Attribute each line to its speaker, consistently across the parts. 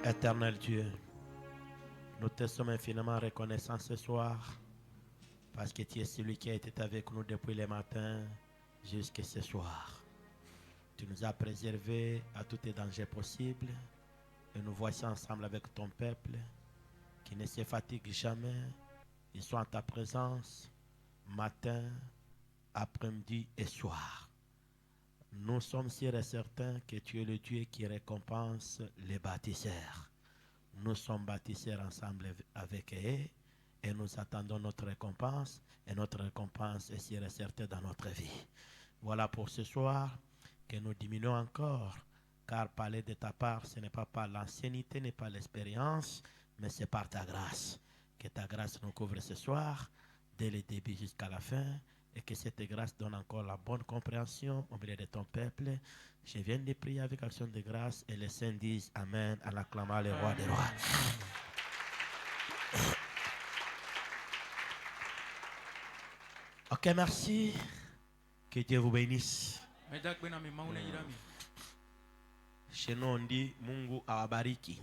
Speaker 1: Éternel Dieu, nous te sommes infiniment reconnaissants ce soir parce que tu es celui qui a été avec nous depuis le matin jusqu'à ce soir. Tu nous as préservés à tous les dangers possibles et nous voici ensemble avec ton peuple qui ne se fatigue jamais. Ils sont en ta présence matin, après-midi et soir. Nous sommes sûrs et certains que tu es le Dieu qui récompense les bâtisseurs. Nous sommes bâtisseurs ensemble avec eux et nous attendons notre récompense et notre récompense est sûre et certaine dans notre vie. Voilà pour ce soir que nous diminuons encore car parler de ta part ce n'est pas par l'ancienneté, n'est pas l'expérience, mais c'est par ta grâce. Que ta grâce nous couvre ce soir dès le début jusqu'à la fin et que cette grâce donne encore la bonne compréhension au milieu de ton peuple. Je viens de prier avec action de grâce et les saints disent Amen en acclamant le roi des rois. Ok, merci. Que Dieu vous bénisse. Chez nous on dit Mungu awabariki.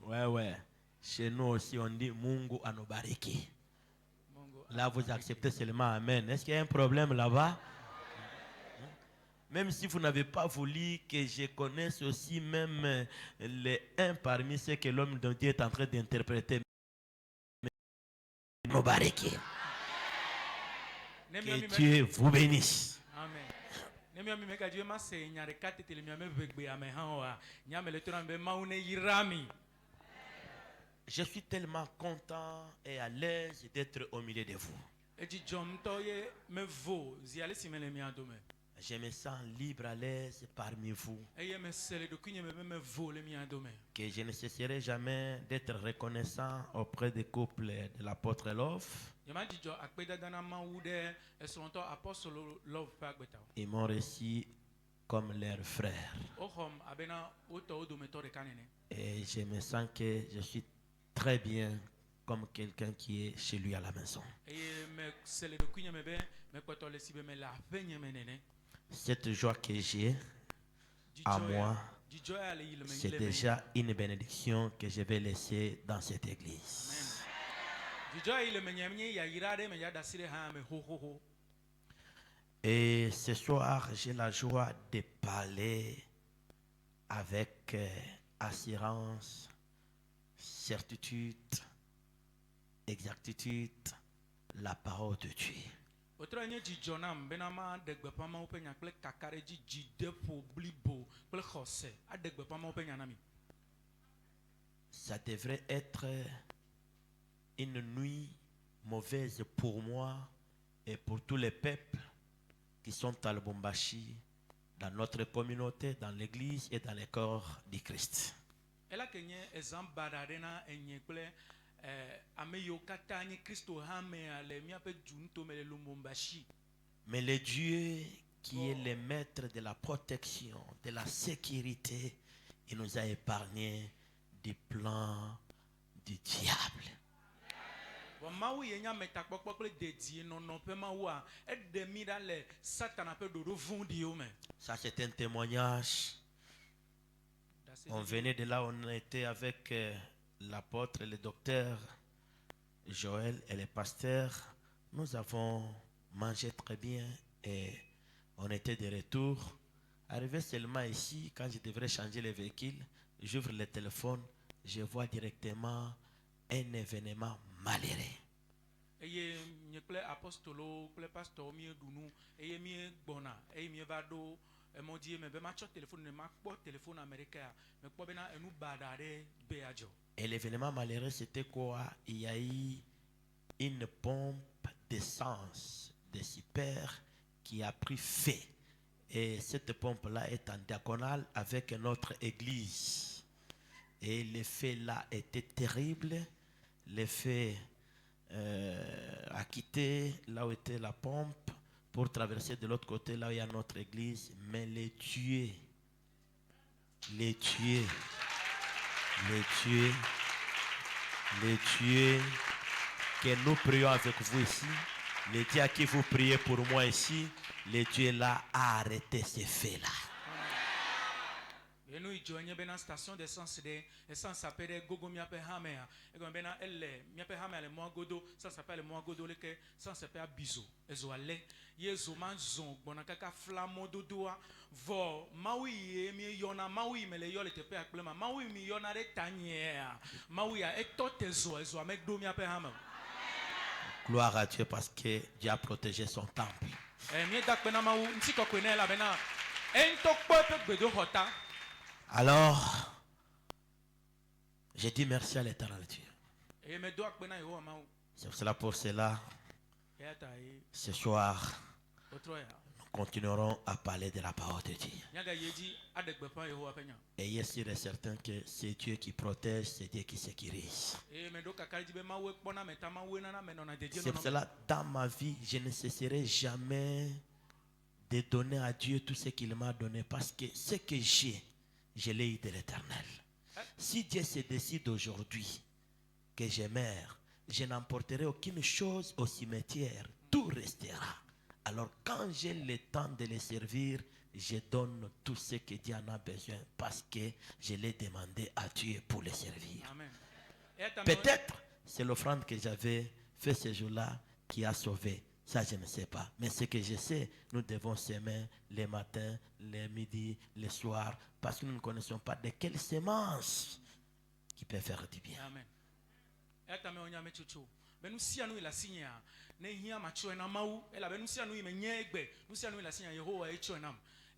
Speaker 1: Ouais. Chez nous aussi on dit Mungu anubariki. Là vous acceptez seulement Amen. Est-ce qu'il y a un problème là-bas? Même si vous n'avez pas voulu que je connaisse aussi même les uns parmi ceux que l'homme de Dieu est en train d'interpréter. Anubariki. Que Dieu vous bénisse. Amen. Je suis tellement content et à l'aise d'être au milieu de vous. Je me sens libre à l'aise parmi vous. Que je ne cesserai jamais d'être reconnaissant auprès des couples de l'apôtre Love. Ils m'ont reçu comme leur frère. Et je me sens que je suis très bien comme quelqu'un qui est chez lui à la maison. Cette joie que j'ai à moi, c'est déjà une bénédiction que je vais laisser dans cette église. Et ce soir, j'ai la joie de parler avec assurance, certitude, exactitude, la parole de Dieu. Ça devrait être une nuit mauvaise pour moi et pour tous les peuples qui sont à Lubumbashi, dans notre communauté, dans l'église et dans le corps du Christ. Mais le Dieu qui est le maître de la protection, de la sécurité, il nous a épargné du plan du diable. Ça c'est un témoignage. On venait de là, on était avec l'apôtre, le docteur Joël et le pasteur. Nous avons mangé très bien et on était de retour. Arrivé seulement ici, quand je devrais changer le véhicule, j'ouvre le téléphone, je vois directement un événement malheureux. Et l'événement malheureux, c'était quoi? Il y a eu une pompe d'essence de super qui a pris feu. Et cette pompe-là est en diagonale avec notre église. Et l'effet là était terrible. L'effet a quitté là où était la pompe pour traverser de l'autre côté là où il y a notre église. Mais les tués que nous prions avec vous ici, les dieux à qui vous priez pour moi ici, les dieux là a arrêté ces faits là.
Speaker 2: joigne bena station d'essence de essence s'appelle gogo miape hamea et comme bena elle miape hamea le moi godo ça s'appelle le moi godo le que ça s'appelle bizo ezo ale yezo manzon bona kaka flamo dodoa vo mawi mi yona mawi mele yole te pe akplema mawi mi yona de tanière mawi a etote ezo avec do miape hamea.
Speaker 1: Gloire à Dieu parce que Dieu a protégé son temple. Alors, j'ai dit merci à l'Éternel Dieu. C'est pour cela, ce soir, nous continuerons à parler de la parole de Dieu. Ayez sûr et certain que c'est Dieu qui protège, c'est Dieu qui sécurise. C'est pour cela, dans ma vie, je ne cesserai jamais de donner à Dieu tout ce qu'il m'a donné, parce que ce que j'ai, je l'ai eu de l'Éternel. Si Dieu se décide aujourd'hui que je meurs, je n'emporterai aucune chose au cimetière, tout restera. Alors quand j'ai le temps de les servir, je donne tout ce que Dieu en a besoin, parce que je l'ai demandé à Dieu pour les servir. Peut-être c'est l'offrande que j'avais fait ce jour-là qui a sauvé. Ça, je ne sais pas. Mais ce que je sais, nous devons s'aimer les matins, les midis, les soirs, parce que nous ne connaissons pas de quelle semence qui peut faire du bien. Amen.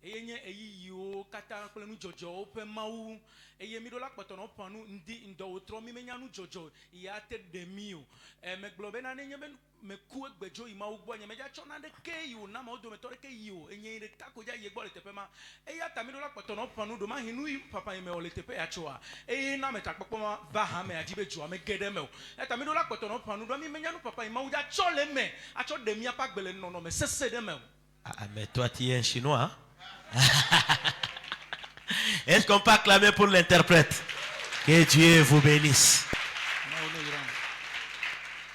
Speaker 2: Eyenye eyiyo kata kple nu jojo pe mawu eye mi do la kpɔtɔ no panu ndi ndo wotro mi menya nu jojo ya te de mi o me gblɔ be na ne nye be me ku egbedzo yi mawu gbɔ nye me ja tsɔ na de ke yi o na ma wo do me tɔ de ke yi o enye de ka ko ja yi gbɔ le teƒe ma eya ta mi do la kpɔtɔ no panu do ma hi nu papa yi me o le teƒe ya tsoa eye na me ta kpɔkpɔ ma va ha me adi be dzo me ge de me o eta mi do la kpɔtɔ no panu do mi menya nu papa yi mawu ja tsɔ le me atsɔ de mi apa gbele nono me sese de me o.
Speaker 1: Ah mais toi tu es un chinois hein? Est-ce qu'on peut acclamer pour l'interprète? Que Dieu vous bénisse.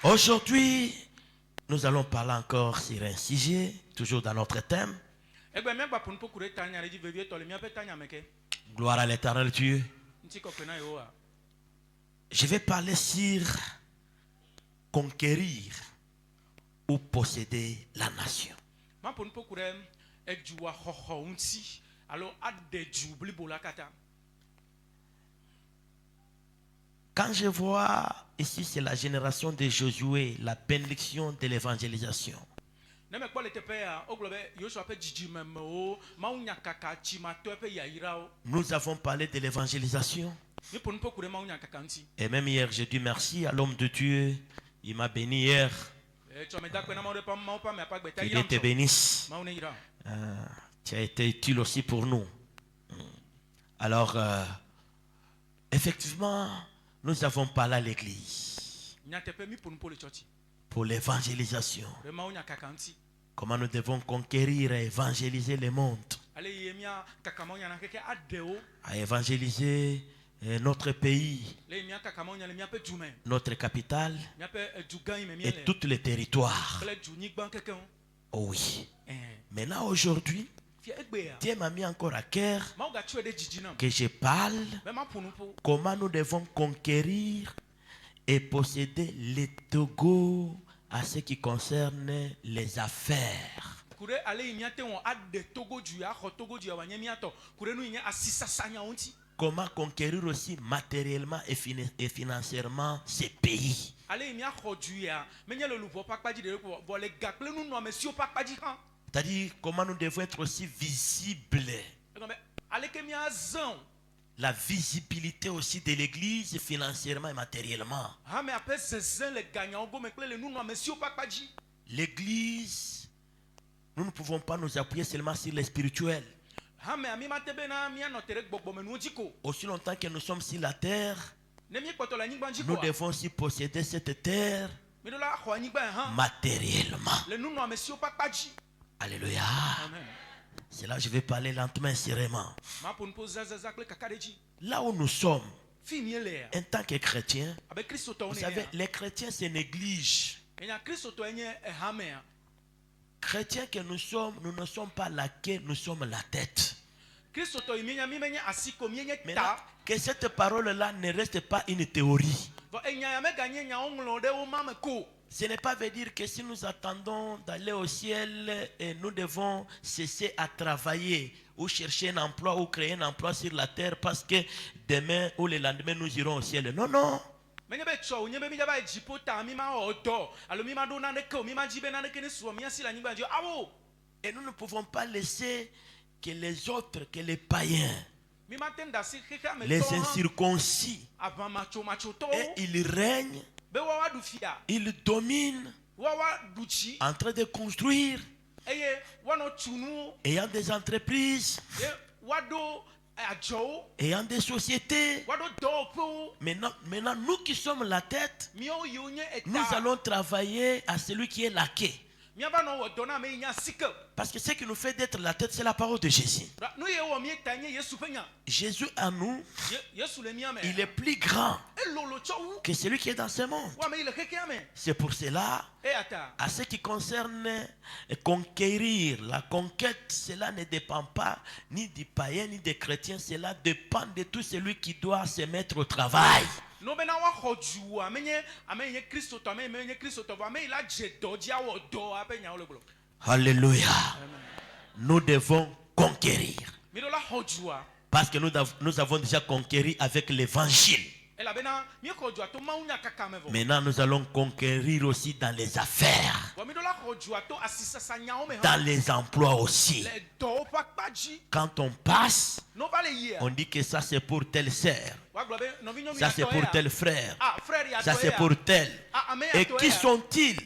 Speaker 1: Aujourd'hui, nous allons parler encore sur un sujet, toujours dans notre thème. Gloire à l'Éternel Dieu. Je vais parler sur conquérir ou posséder la nation. Quand je vois ici, c'est la génération de Josué, la bénédiction de l'évangélisation. Nous avons parlé de l'évangélisation. Et même hier, j'ai dit merci à l'homme de Dieu. Il m'a béni hier. Que Dieu te bénisse. Tu as été utile aussi pour nous. Alors, effectivement, nous avons parlé à l'église pour l'évangélisation. Comment nous devons conquérir et évangéliser le monde. À évangéliser notre pays, notre capitale et tous les territoires. Oh oui. Maintenant, aujourd'hui, Dieu m'a mis encore à cœur que je parle comment nous devons conquérir et posséder les Togo à ce qui concerne les affaires. Comment conquérir aussi matériellement et financièrement ces pays. C'est-à-dire comment nous devons être aussi visibles. La visibilité aussi de l'église financièrement et matériellement. L'église, nous ne pouvons pas nous appuyer seulement sur les spirituels. Aussi longtemps que nous sommes sur la terre, nous devons aussi posséder cette terre matériellement. Alléluia. C'est là que je vais parler lentement et sereinement. Là où nous sommes, en tant que chrétiens, vous savez, les chrétiens se négligent. Chrétiens que nous sommes, nous ne sommes pas la queue, nous sommes la tête.
Speaker 2: Kristo imienya mimenye asiko mienye
Speaker 1: Mais là,
Speaker 2: ta.
Speaker 1: que cette parole-là ne reste pas une théorie.
Speaker 2: Enya ya meganye nya onglo de o mame ko.
Speaker 1: Ce n'est pas veut dire que si nous attendons d'aller au ciel, nous devons cesser à travailler ou chercher un emploi ou créer un emploi sur la terre parce que demain ou le lendemain nous irons au ciel. Non, non.
Speaker 2: Menye be cho nyebe mi jaba jipota mi ma odo. Alo mi ma do na de ko mi ma jibe na de ke ni suo mi asi la nyigba njo. Awo.
Speaker 1: Et nous ne pouvons pas laisser que les autres, que les païens,
Speaker 2: Mi ma tenda si keka me
Speaker 1: les
Speaker 2: to.
Speaker 1: incirconcis,
Speaker 2: Ava macho macho to.
Speaker 1: et ils règnent,
Speaker 2: Be wa du fia.
Speaker 1: ils dominent,
Speaker 2: Wa duchi.
Speaker 1: en train de construire,
Speaker 2: Eye wa no tunu.
Speaker 1: ayant des entreprises,
Speaker 2: Wa do ajo.
Speaker 1: ayant des sociétés.
Speaker 2: Wa do do po.
Speaker 1: Maintenant, nous qui sommes la tête,
Speaker 2: Mi o yonye eta.
Speaker 1: nous allons travailler à celui qui est la quai.
Speaker 2: Mi aba no dona me nya sike.
Speaker 1: Parce que ce qui nous fait d'être la tête, c'est la parole de Jésus.
Speaker 2: No ye wo mi tanye Yesu penya.
Speaker 1: Jésus en nous,
Speaker 2: Yesu le mi ame.
Speaker 1: il est plus grand
Speaker 2: E lolo cho wu.
Speaker 1: que celui qui est dans ce monde.
Speaker 2: Wa me ile keke ame.
Speaker 1: C'est pour cela,
Speaker 2: E ata.
Speaker 1: à ce qui concerne conquérir, la conquête, cela ne dépend pas ni du païen ni des chrétiens, cela dépend de tout celui qui doit se mettre au travail.
Speaker 2: No bena wa hoju amenye Kristo to amenye Kristo to amenye la je do dia wo do apenya ole blo.
Speaker 1: Alléluia. Nous devons conquérir.
Speaker 2: Mi do la hoju
Speaker 1: Parce que nous avons déjà conquéri avec l'évangile.
Speaker 2: e la bena mi hoju to ma unya kaka me vo.
Speaker 1: Maintenant, nous allons conquérir aussi dans les affaires,
Speaker 2: Wa mi do la hoju to asisa sanya o me ha.
Speaker 1: dans les emplois aussi.
Speaker 2: Le do pa paji.
Speaker 1: Quand on passe,
Speaker 2: No vale ye.
Speaker 1: on dit que ça c'est pour telle sœur,
Speaker 2: Wa glo be no vi nyomi
Speaker 1: ça c'est pour tel frère,
Speaker 2: Ah frère ya
Speaker 1: ça c'est pour tel.
Speaker 2: Ah ame
Speaker 1: Et
Speaker 2: to
Speaker 1: qui sont-ils?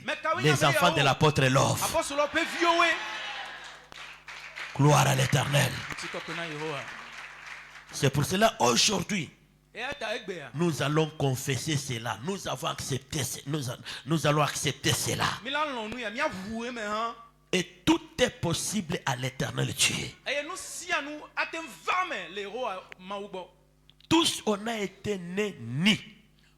Speaker 1: Les enfants de l'apôtre Love.
Speaker 2: Apostolo pe viowe.
Speaker 1: Gloire à l'Éternel.
Speaker 2: Tiko kona Yehowa.
Speaker 1: C'est pour cela aujourd'hui,
Speaker 2: E ata egbe ya.
Speaker 1: nous allons confesser cela. Nous avons accepté, nous allons accepter cela.
Speaker 2: Mi la lonu ya mi avue me ha.
Speaker 1: Et tout est possible à l'Éternel Dieu.
Speaker 2: E no sia nu atem vame le ro maubo.
Speaker 1: Tous on a été nés nus,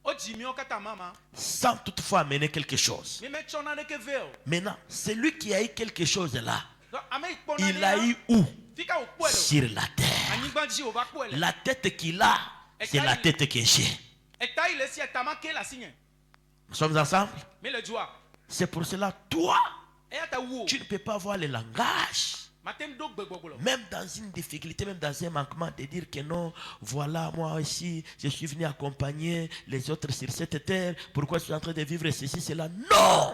Speaker 2: O jimi o kata mama.
Speaker 1: sans toutefois amener quelque chose.
Speaker 2: Mi me chona de ke veo.
Speaker 1: Maintenant, celui qui a eu quelque chose là,
Speaker 2: Donc ame ikpona
Speaker 1: il a eu où?
Speaker 2: Fika o kwelo.
Speaker 1: Sur la terre.
Speaker 2: Anyigba ji o ba kwelo.
Speaker 1: La tête qu'il a, c'est la tête que j'ai.
Speaker 2: Eta ile si eta make la signe.
Speaker 1: Nous sommes ensemble?
Speaker 2: Mi le joie.
Speaker 1: C'est pour cela, toi,
Speaker 2: E ata wo.
Speaker 1: tu ne peux pas voir le langage.
Speaker 2: Matem do gbegboglo.
Speaker 1: Même dans une difficulté, même dans un manquement, de dire que non, voilà, moi aussi, je suis venu accompagner les autres sur cette terre. Pourquoi je suis en train de vivre ceci, cela? Non!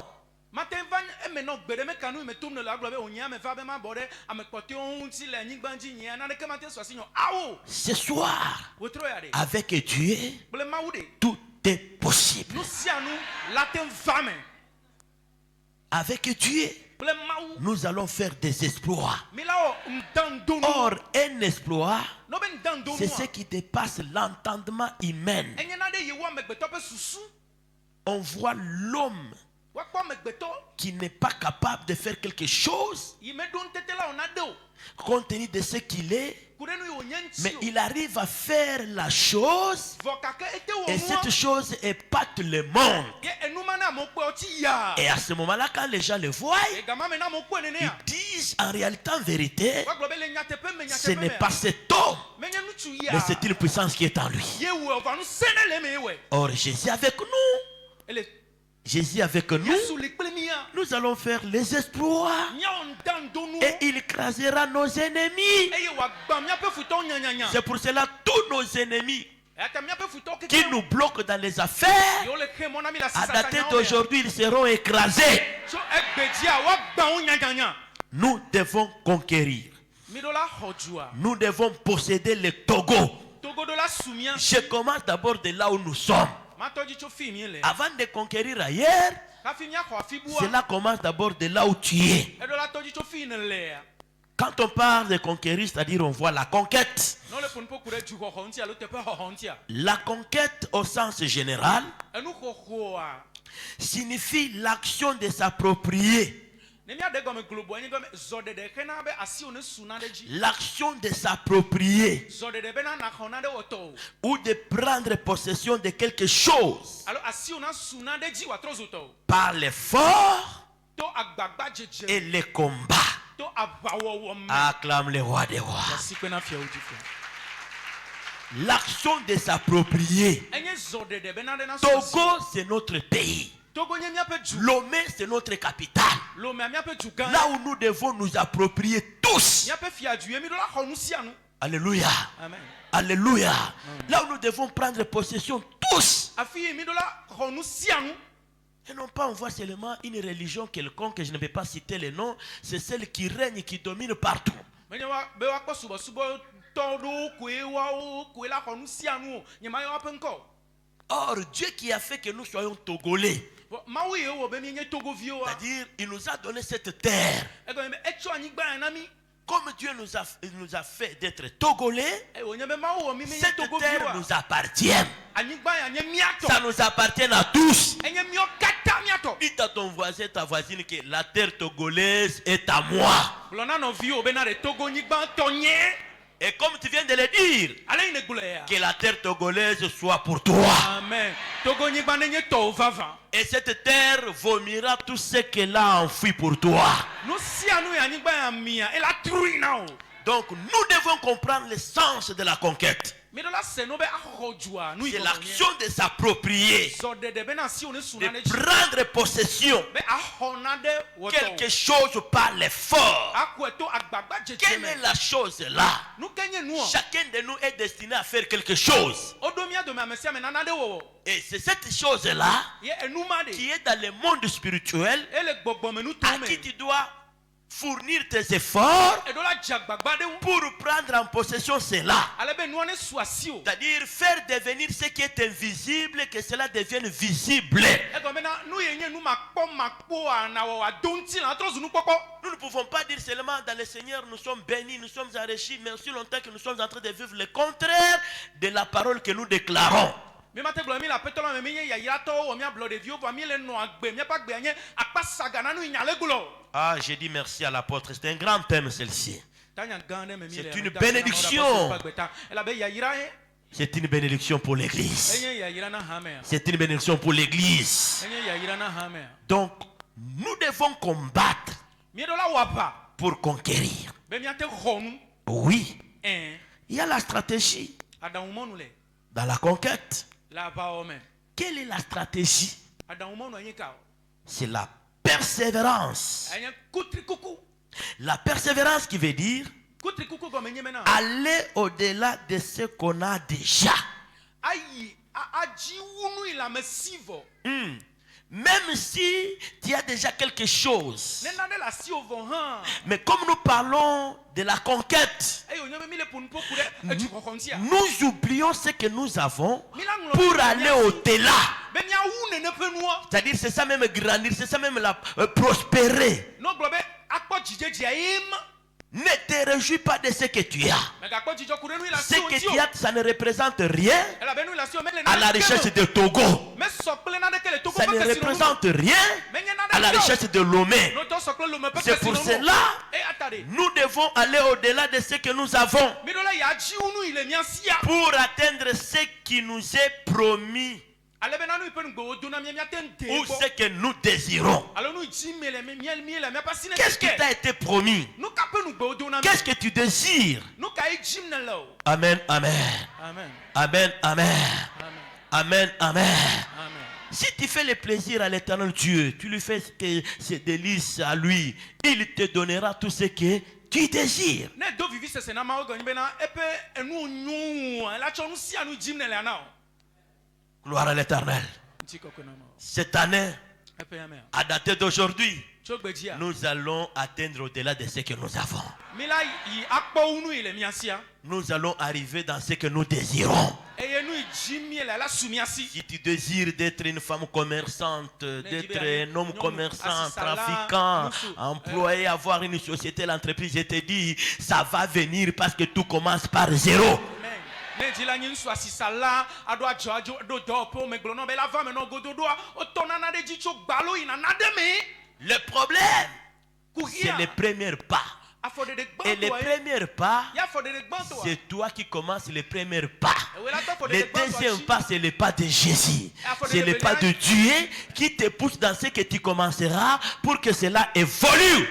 Speaker 2: Matem van e me no gbede me kanu me tumne la globe onya me va be ma bode ame kpote on ti le anyigba ji nya na de ke matem so sinyo. Awo.
Speaker 1: Ce soir,
Speaker 2: Wo tro ya de.
Speaker 1: avec Dieu,
Speaker 2: Ble ma wude.
Speaker 1: tout est possible.
Speaker 2: Nu sia nu latem vame.
Speaker 1: Avec Dieu,
Speaker 2: Ble ma wu.
Speaker 1: nous allons faire des exploits.
Speaker 2: Mi la o ndandonu.
Speaker 1: Or, un exploit,
Speaker 2: No be ndandonu.
Speaker 1: c'est ce qui dépasse l'entendement humain.
Speaker 2: Enye na de ye wa me gbeto pe susu.
Speaker 1: On voit l'homme
Speaker 2: Wa kwa me gbeto.
Speaker 1: qui n'est pas capable de faire quelque chose
Speaker 2: Yi me don tete la ona de o.
Speaker 1: compte tenu de ce qu'il est,
Speaker 2: Kurenu yo nyanti.
Speaker 1: mais il arrive à faire la chose
Speaker 2: Vokake ete wo
Speaker 1: et
Speaker 2: mo.
Speaker 1: cette chose épate le monde.
Speaker 2: Ye enuma na mo pe oti ya.
Speaker 1: Et à ce moment-là, quand les gens le voient,
Speaker 2: E gama me na mo pe nene
Speaker 1: ils
Speaker 2: ya.
Speaker 1: disent en réalité, en vérité,
Speaker 2: Wa globe le nyate pe me nyate
Speaker 1: ce
Speaker 2: pe
Speaker 1: n'est
Speaker 2: me.
Speaker 1: pas cet homme,
Speaker 2: Menye nu tu ya.
Speaker 1: mais c'est une puissance qui est en lui.
Speaker 2: Ye wo va nu sene le me we.
Speaker 1: Or, Jésus avec nous,
Speaker 2: Ele
Speaker 1: Jésus avec nous,
Speaker 2: Yesu le kplemia.
Speaker 1: nous allons faire les exploits
Speaker 2: Nya on dandonu.
Speaker 1: et il écrasera nos ennemis.
Speaker 2: Eye wa gba mia pe futo nyanyanya.
Speaker 1: C'est pour cela tous nos ennemis
Speaker 2: Ata mia pe futo ke.
Speaker 1: qui nous bloquent dans les affaires,
Speaker 2: Yo le ke mona mi la
Speaker 1: à
Speaker 2: sisa
Speaker 1: dater
Speaker 2: sanya.
Speaker 1: d'aujourd'hui, ils seront écrasés.
Speaker 2: So egbedia wa gba on nyanyanya.
Speaker 1: Nous devons conquérir.
Speaker 2: Mi do la hojua.
Speaker 1: Nous devons posséder le Togo.
Speaker 2: Togo do la sumia.
Speaker 1: Je commence d'abord de là où nous sommes.
Speaker 2: Ma toji cho fi mi le.
Speaker 1: Avant de conquérir ailleurs,
Speaker 2: Ka fi mia ko afibua.
Speaker 1: cela commence d'abord de là où tu es.
Speaker 2: E do la toji cho fi ne le.
Speaker 1: Quand on parle de conquérir, c'est-à-dire on voit la conquête.
Speaker 2: No le pon po kure ju ho hontia lo te pe ho hontia.
Speaker 1: La conquête au sens général
Speaker 2: Enu ho hoa.
Speaker 1: signifie l'action de s'approprier.
Speaker 2: Ne mi ade go me globo enyi go me zode de ke na be asi one suna de ji.
Speaker 1: L'action de s'approprier
Speaker 2: Zode de be na na khona de woto.
Speaker 1: ou de prendre possession de quelque chose
Speaker 2: Alors asi ona suna de ji wa trozo to.
Speaker 1: par l'effort
Speaker 2: To agbagba jeje.
Speaker 1: et le combat.
Speaker 2: to abawo me
Speaker 1: Acclame le roi des rois.
Speaker 2: sikwe na fia ojifo
Speaker 1: L'action de s'approprier.
Speaker 2: enye zode de benade na
Speaker 1: Togo, c'est notre pays.
Speaker 2: Togo nye miape ju
Speaker 1: Lomé, c'est notre capitale.
Speaker 2: lo me miape ju gan
Speaker 1: Là où nous devons nous approprier tous.
Speaker 2: miape fia ju emi do la honu sia nu
Speaker 1: Alléluia.
Speaker 2: amen
Speaker 1: Alléluia. Là où nous devons prendre possession tous.
Speaker 2: afi emi do la honu sia nu
Speaker 1: Et non pas on voit seulement une religion quelconque, je ne vais pas citer les noms, c'est celle qui règne, qui domine partout.
Speaker 2: menye wa be wa kpo subo subo to do kwe wa o kwe la honu sia nu nye ma yo apenko
Speaker 1: Or, Dieu qui a fait que nous soyons Togolais,
Speaker 2: ma wi wo be mi nye Togo vi o
Speaker 1: c'est-à-dire il nous a donné cette terre.
Speaker 2: e go me echo anyigba na mi
Speaker 1: Comme Dieu nous a fait d'être Togolais,
Speaker 2: e wo nye be ma wo mi me nye
Speaker 1: cette
Speaker 2: Togo vi
Speaker 1: terre
Speaker 2: o
Speaker 1: nous appartient.
Speaker 2: anyigba ya nye miato
Speaker 1: Ça nous appartient à tous.
Speaker 2: enye mio kata miato
Speaker 1: Dis à ton voisin, ta voisine que la terre togolaise est à moi.
Speaker 2: blona no vi o be na de Togo nyigba tonye
Speaker 1: Et comme tu viens de le dire,
Speaker 2: ale ine gule ya
Speaker 1: que la terre togolaise soit pour toi.
Speaker 2: amen Togo nyigba ne nye to vava
Speaker 1: Et cette terre vomira tout ce qu'elle a enfoui pour toi.
Speaker 2: no sia nu ya nyigba ya mia e la trui na o
Speaker 1: Donc nous devons comprendre le sens de la conquête.
Speaker 2: mi do la se no be ahojua nu
Speaker 1: C'est
Speaker 2: ibo
Speaker 1: l'action de s'approprier,
Speaker 2: so de be na si o ne
Speaker 1: de
Speaker 2: suna ne
Speaker 1: prendre possession
Speaker 2: be ahona de woto
Speaker 1: quelque chose par l'effort.
Speaker 2: akweto agbagba
Speaker 1: Quelle
Speaker 2: jejeme
Speaker 1: est la chose là?
Speaker 2: nu kenye nu o
Speaker 1: Chacun de nous est destiné à faire quelque chose.
Speaker 2: odomia do me amesia me nana de wo
Speaker 1: Et c'est cette chose-là
Speaker 2: ye enuma de
Speaker 1: qui est dans le monde spirituel
Speaker 2: ele gbogbo me nu
Speaker 1: à
Speaker 2: to
Speaker 1: qui
Speaker 2: me
Speaker 1: tu dois fournir tes efforts
Speaker 2: e do la jagbagba de wo
Speaker 1: pour prendre en possession cela.
Speaker 2: ale be nu ne suasi o
Speaker 1: C'est-à-dire faire devenir ce qui est invisible, que cela devienne visible.
Speaker 2: e go me na nu ye nye nu makpo ana wo adonti na trozu nu popo
Speaker 1: Nous ne pouvons pas dire seulement dans le Seigneur nous sommes bénis, nous sommes enrichis, mais aussi longtemps que nous sommes en train de vivre le contraire de la parole que nous déclarons.
Speaker 2: mi mate glo mi la petolo me mi nye ya ya to wo mi ablo de vio va mi le no agbe mi pa gbe anye apasaga na nu nyale gulo
Speaker 1: Ah, j'ai dit merci à l'apôtre. C'est un grand thème celle-ci.
Speaker 2: tanya gande me mi
Speaker 1: C'est
Speaker 2: le
Speaker 1: une bénédiction.
Speaker 2: ela be ya yira he
Speaker 1: C'est une bénédiction pour l'Église.
Speaker 2: enye ya yira na hame
Speaker 1: C'est une bénédiction pour l'Église.
Speaker 2: enye ya yira na hame
Speaker 1: Donc, nous devons combattre
Speaker 2: mi do la wapa
Speaker 1: pour conquérir.
Speaker 2: be mi ate honu
Speaker 1: Oui,
Speaker 2: eh
Speaker 1: il y a la stratégie
Speaker 2: adan umonu le
Speaker 1: dans la conquête.
Speaker 2: la ba o me
Speaker 1: Quelle est la stratégie?
Speaker 2: adan umonu enye ka
Speaker 1: C'est la persévérance.
Speaker 2: enye kutri kuku
Speaker 1: La persévérance qui veut dire
Speaker 2: kutri kuku go me nye me na
Speaker 1: aller au-delà de ce qu'on a déjà.
Speaker 2: ayi aji wunu ila mesivo
Speaker 1: Même si tu as déjà quelque chose.
Speaker 2: ne na de la si ovo han
Speaker 1: Mais comme nous parlons de la conquête,
Speaker 2: ayo nye me mi le pun poku de etu kokontia
Speaker 1: nous oublions ce que nous avons pour aller au-delà.
Speaker 2: be mi awu ne ne penua
Speaker 1: C'est-à-dire, c'est ça même grandir, c'est ça même la prospérer.
Speaker 2: no glo be akpo jijeji ayim
Speaker 1: Ne te réjouis pas de ce que tu as.
Speaker 2: me ga akpo jijo kure nu ila
Speaker 1: Ce
Speaker 2: si
Speaker 1: que
Speaker 2: o
Speaker 1: tu as, ça ne représente rien
Speaker 2: ela be nu ila si o me le
Speaker 1: à la recherche de Togo.
Speaker 2: me sokle na de kele to
Speaker 1: Ça ne représente rien à la recherche de Lomé.
Speaker 2: no to sokle lo me pe
Speaker 1: C'est pour cela
Speaker 2: e atare
Speaker 1: nous devons aller au-delà de ce que nous avons
Speaker 2: mi do la ya ji wunu ile mi asia
Speaker 1: pour atteindre ce qui nous est promis
Speaker 2: ale be na nu ipen gbo do na mi atente
Speaker 1: ou ce que nous désirons.
Speaker 2: alors nu ji me le mi mi le mi pa sine
Speaker 1: Qu'est-ce qui t'a été promis?
Speaker 2: nu ka pe nu gbo do na mi
Speaker 1: Qu'est-ce que tu désires?
Speaker 2: nu ka e jim na lo
Speaker 1: Amen, amen.
Speaker 2: amen
Speaker 1: Amen, amen.
Speaker 2: amen
Speaker 1: Amen, amen.
Speaker 2: amen
Speaker 1: Si tu fais le plaisir à l'éternel Dieu, tu lui fais ses délices à lui, il te donnera tout ce que tu désires.
Speaker 2: ne do vivi sese na ma ogo be na epe enu nyu la cho nu si anu jim na le na
Speaker 1: Gloire à l'éternel.
Speaker 2: nti kokona ma
Speaker 1: Cette année,
Speaker 2: epe ya me
Speaker 1: à dater d'aujourd'hui,
Speaker 2: chogbeji a
Speaker 1: nous allons atteindre au-delà de ce que nous avons.
Speaker 2: mi la yi akpo wunu ile mi asia
Speaker 1: Nous allons arriver dans ce que nous désirons.
Speaker 2: eye nu jim mi la sumi asi
Speaker 1: Si tu désires d'être une femme commerçante, d'être un homme commerçant, trafiquant, employé, avoir une société, l'entreprise, je te dis, ça va venir parce que tout commence par zéro.
Speaker 2: ne di la nyin so asisa la ado ajo ajo do do po me glo no be la va me no godo do o to na na de ji cho gbalo ina na de me
Speaker 1: Le problème,
Speaker 2: ku
Speaker 1: c'est
Speaker 2: hia
Speaker 1: les premiers pas.
Speaker 2: afode de
Speaker 1: Et les
Speaker 2: gbanto
Speaker 1: premiers pas,
Speaker 2: ya fode de gbanto
Speaker 1: c'est toi qui commences les premiers pas.
Speaker 2: we la to fode
Speaker 1: Le
Speaker 2: de gbanto
Speaker 1: deuxième pas, c'est le pas de Jésus.
Speaker 2: faut
Speaker 1: C'est le
Speaker 2: de
Speaker 1: pas de Dieu qui te pousse dans ce que tu commenceras pour que cela évolue.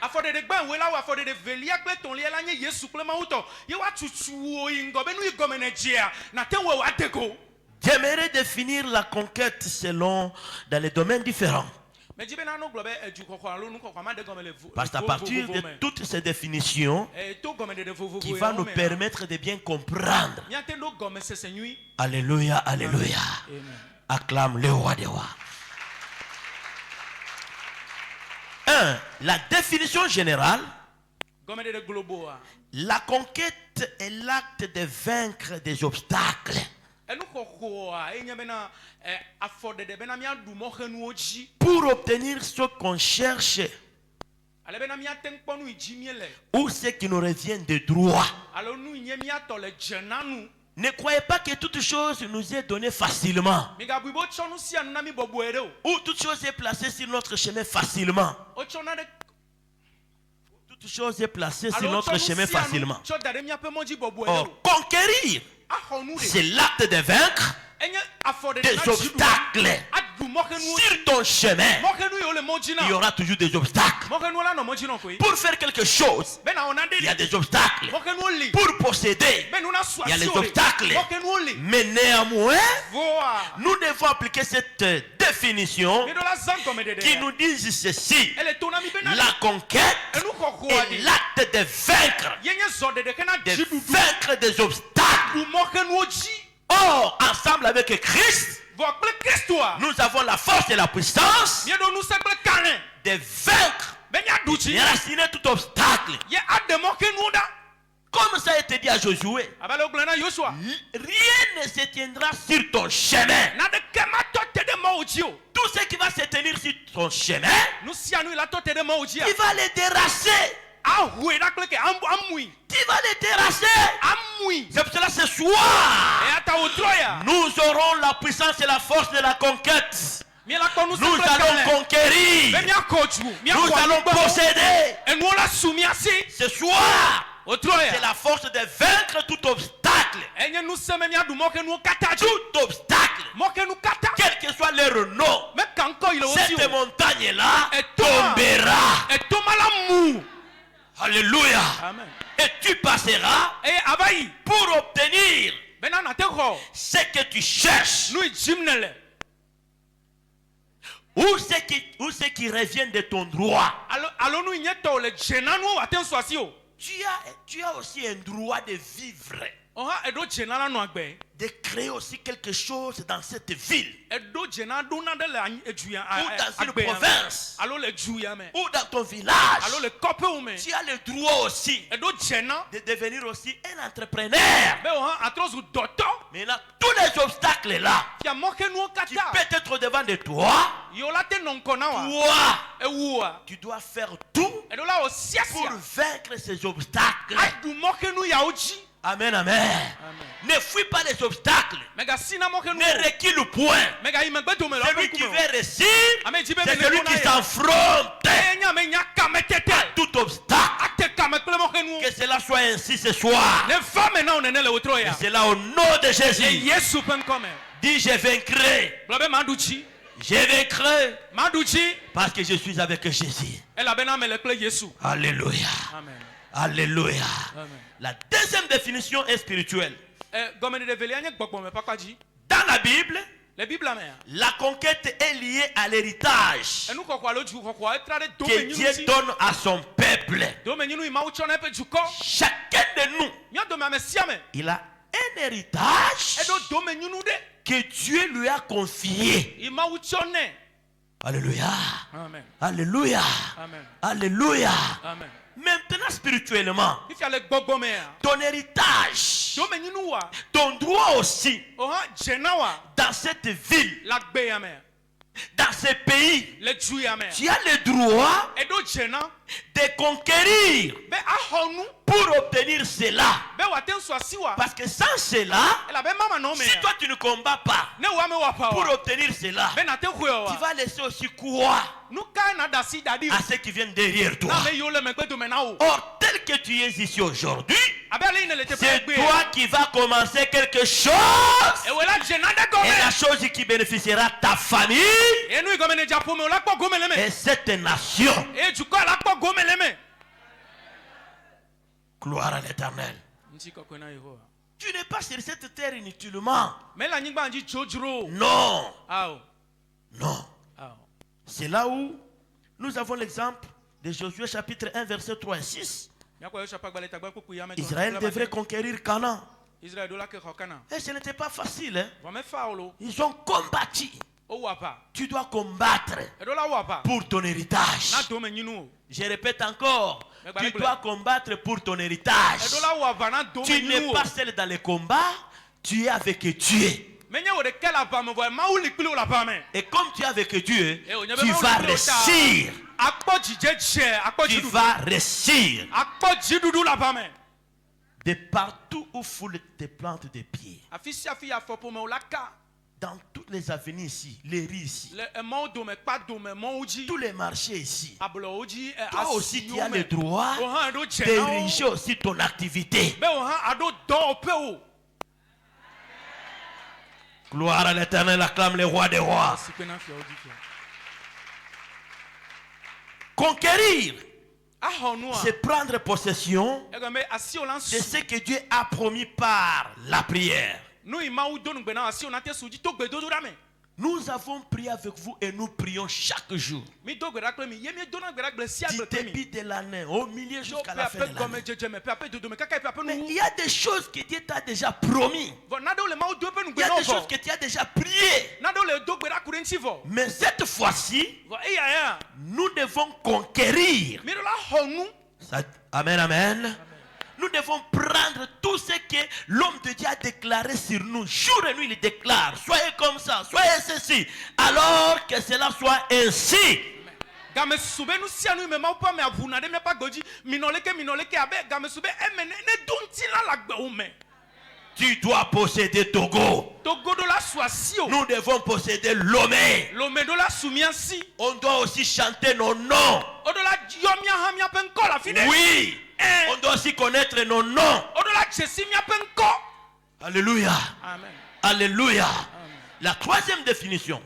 Speaker 2: afɔɖeɖe gba wo la wo afɔɖeɖe velia kple tɔ̃lia la nye Yesu kple Mawu tɔ ye wa tutu wo yi ŋgɔ be nu yi gɔme ne dzia na te wo ade go.
Speaker 1: J'aimerais définir la conquête selon dans les domaines différents. Parce qu'à partir de toutes ces définitions, qui va nous permettre de bien comprendre. Alléluia, alléluia. Acclame le roi des rois. 1. La définition générale. La conquête est l'acte de vaincre des obstacles. Pour obtenir ce qu'on cherche ou ce qui nous revient de droit. Ne croyez pas que toute chose nous est donnée facilement. Ou toute chose est placée sur notre chemin facilement. Toute chose est placée sur notre chemin facilement. Or, conquérir, c'est l'acte de vaincre des obstacles. Sur ton chemin, il y aura toujours des obstacles. Pour faire quelque chose, il y a des obstacles. Pour posséder, il y a les obstacles. Mais néanmoins, nous devons appliquer cette définition qui nous dit ceci. La conquête est l'acte de vaincre des obstacles. Or, ensemble avec Christ, nous avons la force et la puissance de vaincre, de raciner tout obstacle. Comme ça a été dit à Josué, rien ne se tiendra sur ton chemin. Tout ce qui va se tenir sur ton chemin, il va les terrasser. Tu vas les terrasser. C'est pour cela ce soir, nous aurons la puissance et la force de la conquête. Nous allons conquérir. Nous allons posséder. Ce soir, c'est la force de vaincre tout obstacle. Tout obstacle. Quel que soit leur nom, cette montagne-là tombera. Alléluia. Amen. Et tu passeras pour obtenir ce que tu cherches. Ou ce qui revient de ton droit. Tu as aussi un droit de vivre. De créer aussi quelque chose dans cette ville. Ou dans une province. Ou dans ton village. Tu as le droit aussi de devenir aussi un entrepreneur. Mais là, tous les obstacles là, qui peut être devant de toi, tu dois faire tout pour vaincre ces obstacles. Amen, amen, amen. Ne fuis pas les obstacles. Ne recule point. Celui qui veut réussir, c'est celui qui s'affronte à tout obstacle. Que cela soit ainsi ce soir. Et c'est là au nom de Jésus. Dis, je vaincrai. Je vaincrai parce que je suis avec Jésus. Alléluia. Amen. Alléluia. Amen. La deuxième définition est spirituelle. Dans la Bible, la conquête est liée à l'héritage que Dieu donne à son peuple. Chacun de nous, il a un héritage que Dieu lui a confié. Alléluia. Amen. Alléluia. Amen. Alléluia. Amen. Maintenant spirituellement, ton héritage, ton droit aussi, dans cette ville, dans ce pays, tu as le droit de conquérir pour obtenir cela. Parce que sans cela, si toi tu ne combats pas pour obtenir cela, tu vas laisser aussi quoi à ceux qui viennent derrière toi. Or, tel que tu es ici aujourd'hui, C'est toi qui vas commencer quelque chose. Et la chose qui bénéficiera ta famille et cette nation. Gloire à l'Éternel. Tu n'es pas sur cette terre inutilement. Non. Non. C'est là où nous avons l'exemple de Josué chapitre 1 verset 3 et 6. Israël devrait conquérir Canaan. Et ce n'était pas facile. Hein? Ils ont combattu. Tu dois combattre pour ton héritage. Je répète encore. Tu dois combattre pour ton héritage. Tu n'es pas seul dans les combats. Tu es avec Dieu. Et comme tu es avec Dieu, tu vas réussir. Tu vas réussir. De partout où foule tes plantes de pieds. Dans toutes les avenues ici, les rues ici, tous les marchés ici, toi aussi tu as le droit de diriger aussi ton activité. Gloire à l'Éternel, acclame le roi des rois. Conquérir, c'est prendre possession de ce que Dieu a promis par la prière. Nous avons prié avec vous et nous prions chaque jour. Du début de l'année, au milieu jusqu'à la fin de l'année. Mais il y a des choses que Dieu t'a déjà promis. Il y a des choses que tu as déjà priées. Mais cette fois-ci, nous devons conquérir. Amen, amen. Nous devons prendre tout ce que l'homme de Dieu a déclaré sur nous. Jour et nuit, il déclare. Soyez comme ça, soyez ceci. Alors que cela soit ainsi. Tu dois posséder Togo. Nous devons posséder Lomé. On doit aussi chanter nos noms. Oui. On doit aussi connaître nos noms. Alléluia.
Speaker 2: Amen.
Speaker 1: Alléluia.
Speaker 2: Amen.
Speaker 1: La troisième définition.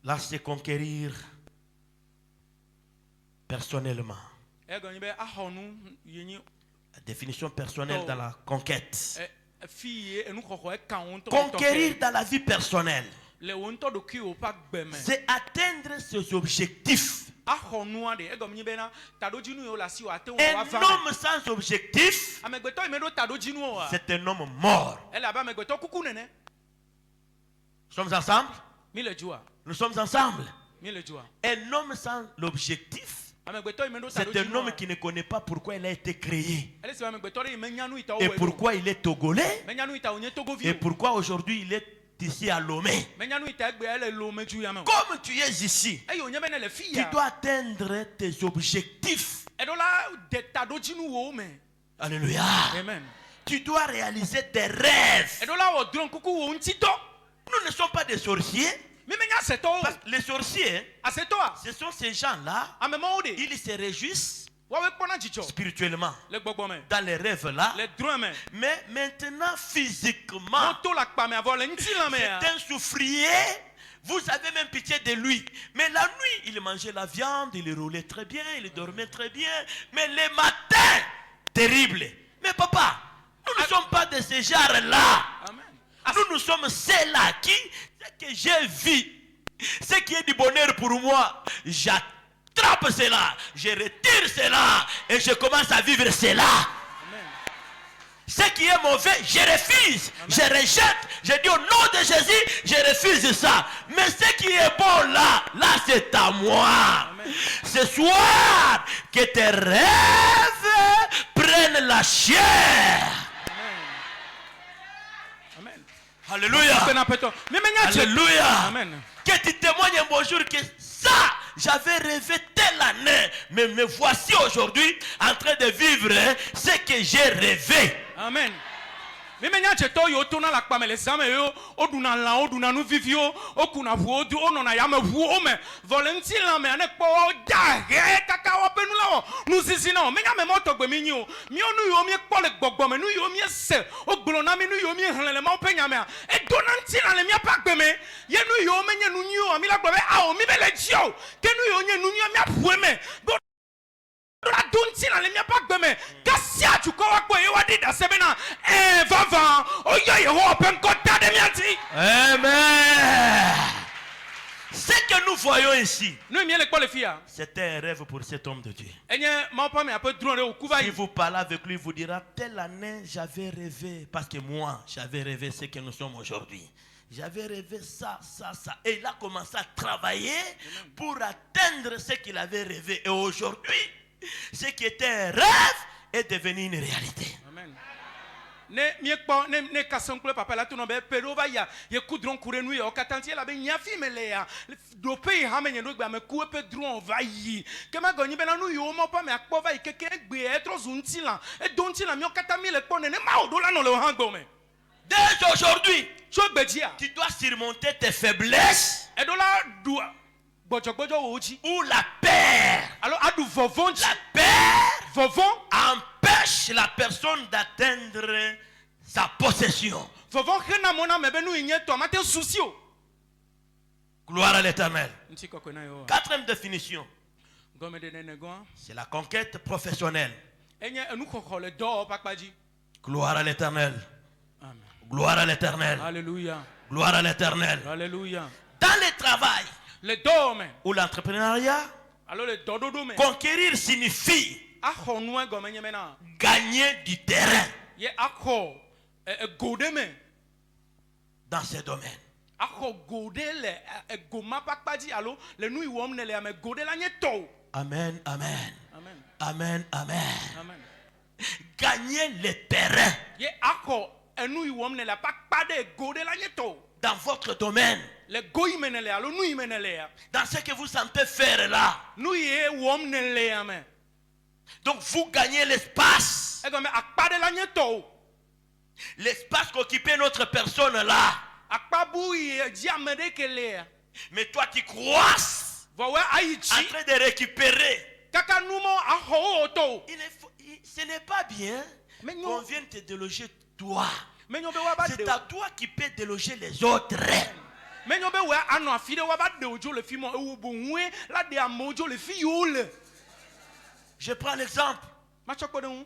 Speaker 1: Là, c'est conquérir personnellement. La définition personnelle dans la conquête. Conquérir dans la vie personnelle, c'est atteindre ses objectifs. Un homme sans objectif, c'est un homme mort. Nous sommes ensemble? Nous sommes ensemble. Un homme sans l'objectif, c'est un homme qui ne connaît pas pourquoi il a été créé. Et pourquoi il est togolais. Et pourquoi aujourd'hui il est ici à Lomé. Comme tu es ici, tu dois atteindre tes objectifs. Alléluia.
Speaker 2: Amen.
Speaker 1: Tu dois réaliser tes rêves. Nous ne sommes pas des sorciers. Parce que les sorciers, ce sont ces gens-là, ils se réjouissent spirituellement dans les rêves là. Mais maintenant physiquement, c'est un souffrier. Vous avez même pitié de lui. Mais la nuit, il mangeait la viande, il roulait très bien, il dormait très bien. Mais les matins, terrible. Mais papa, nous ne sommes pas de ce genre-là. Nous sommes ceux-là qui, ce que j'ai vu, ce qui est du bonheur pour moi, j'attrape cela, je retire cela et je commence à vivre cela. Amen. Ce qui est mauvais, je refuse, je rejette, je dis au nom de Jésus, je refuse ça. Mais ce qui est bon là c'est à moi. Amen. Ce soir, que tes rêves prennent la chair. Alléluia. Alléluia.
Speaker 2: Amen.
Speaker 1: Que tu témoignes un bonjour que ça, j'avais rêvé telle année. Mais me voici aujourd'hui en train de vivre ce que j'ai rêvé.
Speaker 2: Amen. mimenya cheto yo tona la kpame le zame yo oduna la oduna nu vivio okuna hu odu onona ya me hu o me volenti la me ane po da he kaka wa penu la nu sisi na menya me moto gbe mi nyi o mi onu yo mi po le gbogbo me nu yo mi se ogbolo na mi nu yo mi hlen le ma penya me e donanti la le mi pa gbe me ye nu yo menye nu nyi o mi la gbe a o mi be le ji o ke nu yo nye nu nyi mi apu me la donti la le mi pa gbe me kasia tu ko wa gbe ye wa di da se be na vava o yo ye ho pen ko ta de mi ati
Speaker 1: Amen. Ce que nous voyons ici,
Speaker 2: nu mi le ko le fia
Speaker 1: c'était un rêve pour cet homme de Dieu.
Speaker 2: enye ma pa me ape drone o kuva
Speaker 1: Si
Speaker 2: yi
Speaker 1: vous parlez avec lui, il vous dira, telle année, j'avais rêvé, parce que moi, j'avais rêvé ce que nous sommes aujourd'hui. J'avais rêvé ça, ça, ça. Et il a commencé à travailler pour atteindre ce qu'il avait rêvé. Et aujourd'hui, ce qui était un rêve est devenu une réalité.
Speaker 2: amen ne mi kpo ne kasonkle papa la tuno be pero va ya ye kudron kure nu ye o katanti la be nyafi mele ya do pe ha me nyendo gba me ku pe dron va yi ke ma gonyi be na nu yo mo pa me akpo va yi keke gbe e tro zunti la e donti la mi o katami le kpo ne ma odo la no le han gbo me
Speaker 1: Dès aujourd'hui,
Speaker 2: so gbeji a
Speaker 1: tu dois surmonter tes faiblesses
Speaker 2: e do la du gbojogbojo wo ji
Speaker 1: ou la peur.
Speaker 2: alors adu vovon
Speaker 1: La peur
Speaker 2: vovon
Speaker 1: empêche la personne d'atteindre sa possession.
Speaker 2: vovon hena mona me be nu nye to mate souci o
Speaker 1: Gloire à l'Éternel.
Speaker 2: nti kokko na yo
Speaker 1: Quatrième définition,
Speaker 2: gome de ne gon
Speaker 1: c'est la conquête professionnelle.
Speaker 2: enye enu kokko le do pakpaji
Speaker 1: Gloire à l'Éternel.
Speaker 2: amen
Speaker 1: Gloire à l'Éternel.
Speaker 2: alléluia
Speaker 1: Gloire à l'Éternel.
Speaker 2: alléluia
Speaker 1: Dans le travail
Speaker 2: le do me
Speaker 1: ou l'entrepreneuriat,
Speaker 2: alors le dododo me
Speaker 1: conquérir signifie
Speaker 2: akho nu gome nye me na
Speaker 1: gagner du terrain
Speaker 2: ye akho gode me
Speaker 1: dans ces domaines.
Speaker 2: akho gode le goma pakpaji alo le nu iwom ne le ame gode la nye to
Speaker 1: Amen, amen.
Speaker 2: amen
Speaker 1: Amen, amen.
Speaker 2: amen
Speaker 1: Gagner le terrain
Speaker 2: ye akho enu iwom ne la pakpade gode la nye to
Speaker 1: dans votre domaine,
Speaker 2: le goyi me ne le alo nu me ne le ya
Speaker 1: dans ce que vous sentez faire là.
Speaker 2: nu ye wom ne le ame
Speaker 1: Donc vous gagnez l'espace.
Speaker 2: e gome akpade la nye to
Speaker 1: L'espace qu'occupait notre personne là.
Speaker 2: akpabu ye ji amede ke le ya
Speaker 1: Mais toi tu croises
Speaker 2: vowe ayi
Speaker 1: en
Speaker 2: chi
Speaker 1: train de récupérer.
Speaker 2: kaka numo aho to
Speaker 1: Ce n'est pas bien
Speaker 2: Mais non.
Speaker 1: qu'on vienne te déloger toi.
Speaker 2: menyo be wa ba
Speaker 1: C'est
Speaker 2: de
Speaker 1: à toi qui peux déloger les autres.
Speaker 2: menyo be wa ano afide wa ba de ojo le fi mo ewu bo nwe la de amojo le fi yo le
Speaker 1: Je prends l'exemple.
Speaker 2: ma chokpo de hu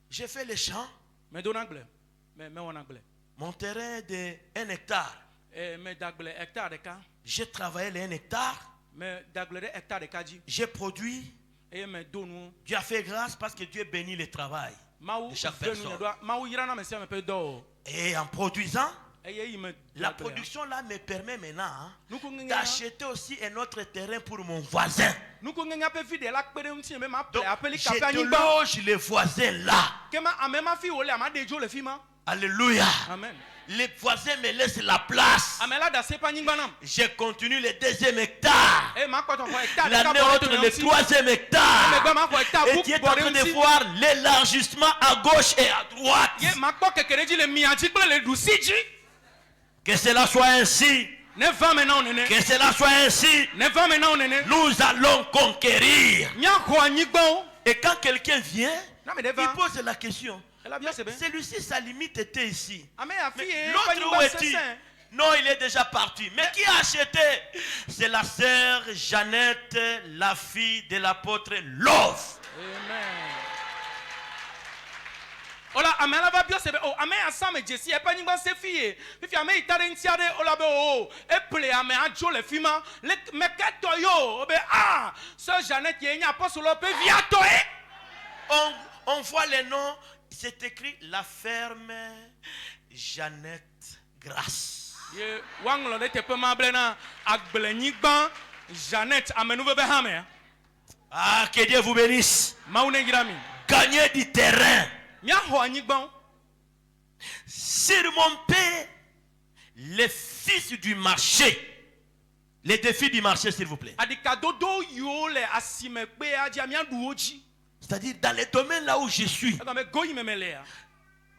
Speaker 1: J'ai fait les champs.
Speaker 2: me do na gble me wona gble
Speaker 1: Mon terrain de 1 hectare.
Speaker 2: me dagle hectare de ka
Speaker 1: J'ai travaillé les 1 hectare.
Speaker 2: me dagle de hectare de ka ji
Speaker 1: J'ai produit.
Speaker 2: e me do nu
Speaker 1: Dieu a fait grâce parce que Dieu bénit le travail
Speaker 2: mawu
Speaker 1: de chaque
Speaker 2: ve nu
Speaker 1: personne.
Speaker 2: do mawu yira na me se me pe do
Speaker 1: Et en produisant,
Speaker 2: e ye yi me
Speaker 1: la
Speaker 2: dagle.
Speaker 1: production là me permet maintenant
Speaker 2: Nuku ngenya
Speaker 1: d'acheter aussi un autre terrain pour mon voisin.
Speaker 2: nuku ngenya pe vide la kpere nti me ma
Speaker 1: Donc,
Speaker 2: ple apeli
Speaker 1: je
Speaker 2: kape anyi ba
Speaker 1: déloge les voisins là.
Speaker 2: ke ma amema fi ole ama de jo le fi ma
Speaker 1: Alléluia.
Speaker 2: amen
Speaker 1: Les voisins me laissent la place.
Speaker 2: amela da se pa nyi gba nam
Speaker 1: Je continue le 2e hectare.
Speaker 2: e ma kpoto fo hectare de
Speaker 1: L'année
Speaker 2: ka bo
Speaker 1: autre,
Speaker 2: to
Speaker 1: le 3e hectare.
Speaker 2: me ma ko hectare
Speaker 1: Et
Speaker 2: bu
Speaker 1: tu es en train de
Speaker 2: nti
Speaker 1: voir l'élargissement à gauche et à droite.
Speaker 2: ye ma kpo kekere ji le mi aji kple le du si ji
Speaker 1: Que cela soit ainsi.
Speaker 2: ne va me na onene
Speaker 1: Que cela soit ainsi.
Speaker 2: ne va me na onene
Speaker 1: Nous allons conquérir.
Speaker 2: nya ko anyi gba o
Speaker 1: Et quand quelqu'un vient,
Speaker 2: na me de
Speaker 1: il
Speaker 2: va
Speaker 1: pose la question.
Speaker 2: ela bien c'est bien
Speaker 1: Celui-ci, sa limite était ici.
Speaker 2: ame ya fi
Speaker 1: Mais
Speaker 2: e pa nyi
Speaker 1: l'autre, où
Speaker 2: gba
Speaker 1: est-il?
Speaker 2: c'est
Speaker 1: Non, il est déjà parti. Mais qui a acheté? C'est la sœur Jeannette, la fille de l'apôtre Love.
Speaker 2: amen ola ame la va bien c'est bien o ame asa me jesi e pa nyi gba se fi e fi ame itare ntiade ola be o e ple ame ajo le fi ma le me keto yo be ah ce Jeannette ye nya apostole pe via to e
Speaker 1: On voit les noms. C'est écrit la ferme Jeannette Grasse.
Speaker 2: ye wanglo de te pe ma ble na agble nyi gba Jeannette amenu be ha me
Speaker 1: Ah, que Dieu vous bénisse.
Speaker 2: ma une gira mi
Speaker 1: Gagner du terrain.
Speaker 2: mia ho anyi gba
Speaker 1: Surmonter les fils du marché. Les défis du marché, s'il vous plaît.
Speaker 2: adika dodo yo le asime pe aja mia du oji
Speaker 1: C'est-à-dire dans les domaines là où je suis.
Speaker 2: aga me goyi me le ya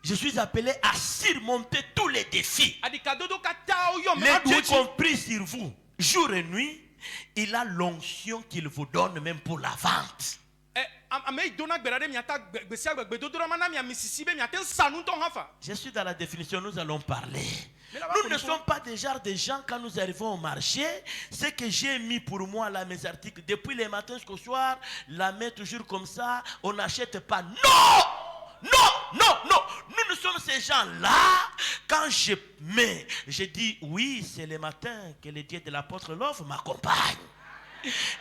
Speaker 1: Je suis appelé à surmonter tous les défis.
Speaker 2: adikadodo kata oyo me
Speaker 1: Les Dieu
Speaker 2: aduochi
Speaker 1: compris sur vous, jour et nuit. Il a l'onction qu'il vous donne même pour la vente.
Speaker 2: ame dona gberade miata gbesi agbegbedodo mana mi misisi be miata sanu ton hafa.
Speaker 1: Je suis dans la définition, nous allons parler.
Speaker 2: Mais là-bas,
Speaker 1: Nous ne sommes pas des genres de gens quand nous arrivons au marché. Ce que j'ai mis pour moi là, mes articles, depuis le matin jusqu'au soir, la main toujours comme ça, on n'achète pas. Non! Non, non, non. Nous sommes ces gens-là. Quand je mets, je dis oui, c'est le matin que le Dieu de l'apôtre Love m'accompagne.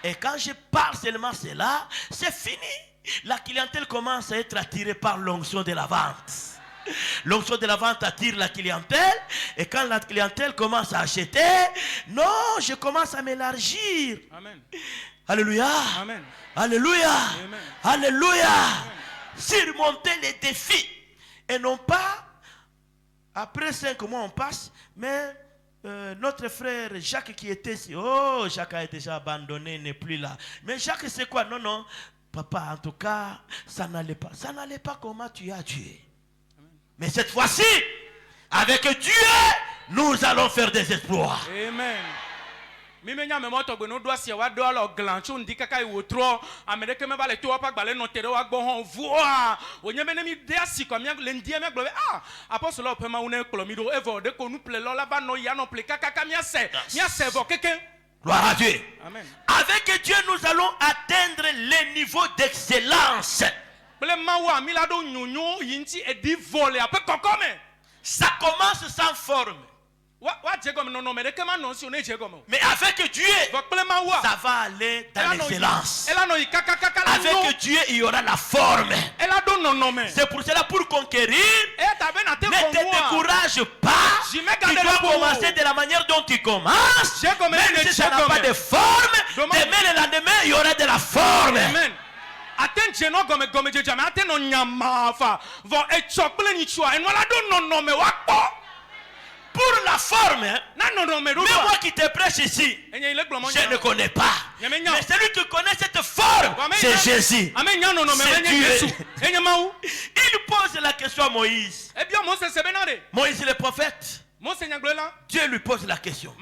Speaker 1: Et quand je parle seulement cela, c'est fini. La clientèle commence à être attirée par l'onction de la vente. L'onction de la vente attire la clientèle. Et quand la clientèle commence à acheter, non, je commence à m'élargir.
Speaker 2: Amen.
Speaker 1: Alléluia.
Speaker 2: Amen.
Speaker 1: Alléluia.
Speaker 2: Amen.
Speaker 1: Alléluia. Surmonter les défis. Et non pas, après 5 mois on passe, mais notre frère Jacques qui était ici, oh, Jacques a déjà abandonné, n'est plus là. Mais Jacques c'est quoi? Non, non, papa, en tout cas, ça n'allait pas. Ça n'allait pas comment tu as Dieu. Mais cette fois-ci, avec Dieu, nous allons faire des exploits.
Speaker 2: Amen. Mimenya me moto gbe no do asia wa do alo glanchu ndika kai wotro amerike me bale to wa pa gbale no tere wa gbo hon voa onye me ne mi de asi kwa mi le ndie me glo apostle o pe ma wona eklo mi do evo de ko nu ple lo la ba no ya no ple kaka mi ase vo keke.
Speaker 1: Gloire à Dieu.
Speaker 2: Amen.
Speaker 1: Avec Dieu, nous allons atteindre les niveaux d'excellence.
Speaker 2: Ple ma wa mi la do nyonyo yinti e di vole ape kokome.
Speaker 1: Ça commence sans forme. Mais avec Dieu, ça va aller dans l'excellence. Avec Dieu, il y aura la forme. C'est pour cela, pour conquérir, ne te décourage pas. Tu dois commencer de la manière dont tu commences. Même si ça n'a pas de forme, demain le lendemain, il y aura de la forme. Pour la forme, mais moi qui te prêche ici, je ne connais pas. Mais celui qui connaît cette forme, c'est Jésus. C'est Dieu. Il pose la question à Moïse. Moïse le prophète. Dieu lui pose la question.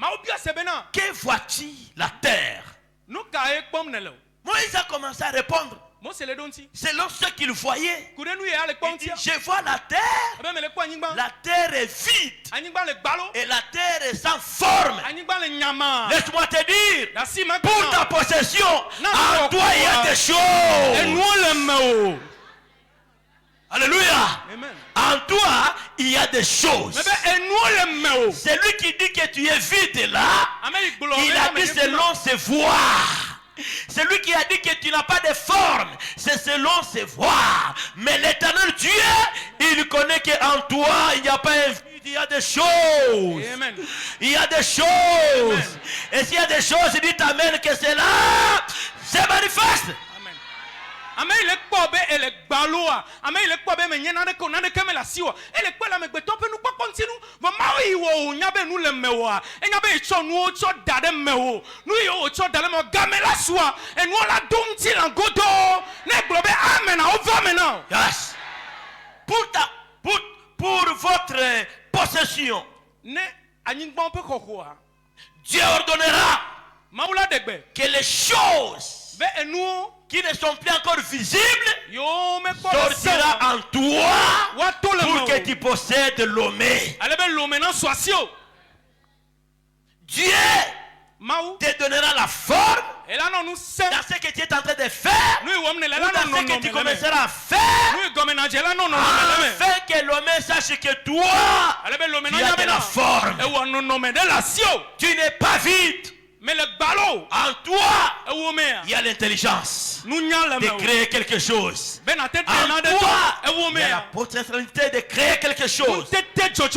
Speaker 1: Que vois-tu la terre? Moïse a commencé à répondre. Selon ce qu'il voyait, il dit, je vois la terre est vide et la terre est sans forme. Laisse-moi te dire, pour ta possession, en toi il y a des choses. Alléluia. En toi, il y a des choses. Celui qui dit que tu es vide là, il a dit selon ses voies. Celui qui a dit que tu n'as pas de forme, c'est selon ses voies. Mais l'éternel Dieu, il connaît qu'en toi, il n'y a pas un vide, il y a des choses. Amen. Il y a des choses. Amen. Et s'il y a des choses, il dit Amen, que c'est là, c'est manifeste.
Speaker 2: Amen il est kobe ele gbaloa amen il est kobe me nyena de ko na de kemela siwa ele kwela me gbeto pe nu pa continue va mawi wo nya be nu le mewa enya be cho nu o cho dade mewo nu yo o cho dade me gamela soa enu la domti la godo ne globe amen over me now.
Speaker 1: Yes. Pour votre possession,
Speaker 2: ne anyingba pe kokoa
Speaker 1: Dieu ordonnera
Speaker 2: maula degbe
Speaker 1: que les choses
Speaker 2: be enu
Speaker 1: qui ne sont plus encore visibles sortira en toi pour que tu possèdes l'omé. Dieu te donnera la forme dans ce que tu es en train de faire ou dans ce que tu commenceras à faire afin que l'homme sache que toi tu as de la forme. Tu n'es pas vide.
Speaker 2: Mais le ballon
Speaker 1: en toi, il y a l'intelligence de créer quelque chose. En toi, il y a la potentialité de créer quelque chose. En toi,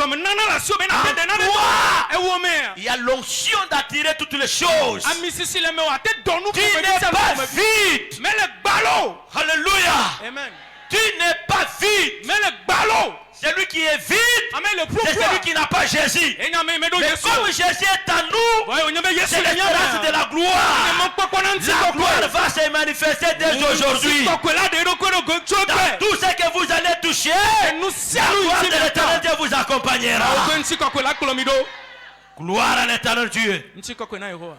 Speaker 1: il y a l'onction d'attirer toutes les choses. Tu n'es pas vide.
Speaker 2: Mais le ballon,
Speaker 1: alléluia.
Speaker 2: Amen.
Speaker 1: Tu n'es pas vide.
Speaker 2: Mais le ballon,
Speaker 1: celui qui est vide, c'est celui qui n'a pas Jésus. Mais comme Jésus est en nous, c'est l'espérance de la gloire. La gloire va se manifester dès aujourd'hui. Dans tout ce que vous allez toucher, la gloire accompagnera.
Speaker 2: Ntsi kɔkɔe la kplɔ mi ɖo.
Speaker 1: Gloire à l'éternel Dieu.
Speaker 2: Ntsi kɔkɔe na Yehowa.